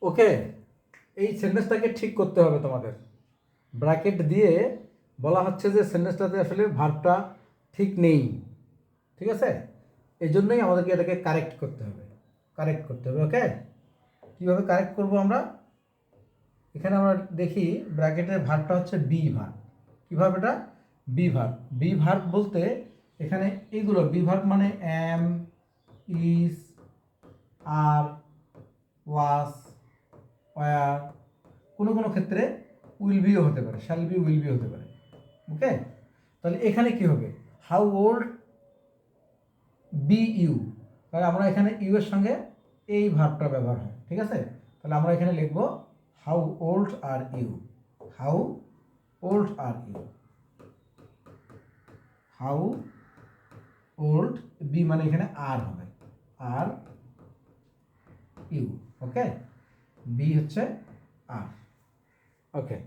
ওকে, এই সেন্টেন্সটাকে ঠিক করতে হবে তোমাদের। ব্র্যাকেট দিয়ে বলা হচ্ছে যে সেন্টেন্সটাতে আসলে ভার্বটা ঠিক নেই, ঠিক আছে? এই জন্যই আমাদেরকে এটাকে কারেক্ট করতে হবে, ওকে? কীভাবে কারেক্ট করব আমরা? এখানে আমরা দেখি ব্র্যাকেটের ভার্বটা হচ্ছে বি ভার্ব। কীভাবে এটা? Be verb. বি ভার্ব বলতে এখানে এইগুলো বি ভার্ব মানে am, is, are, was, were, কোনো কোনো ক্ষেত্রে উইল বিও হতে পারে, শ্যাল বি, উইল বি হতে পারে। ওকে, তাহলে এখানে কি হবে? হাউ ওল্ড বি ইউ, তাহলে আমরা এখানে ইউ এর সঙ্গে এই ভার্বটা ব্যবহার হয়, ঠিক আছে? তাহলে আমরা এখানে লিখব how old are you, how old are you, how old, be মানে এখানে আর হবে, আর ইউ, ওকে? বি হচ্ছে আর, ওকে।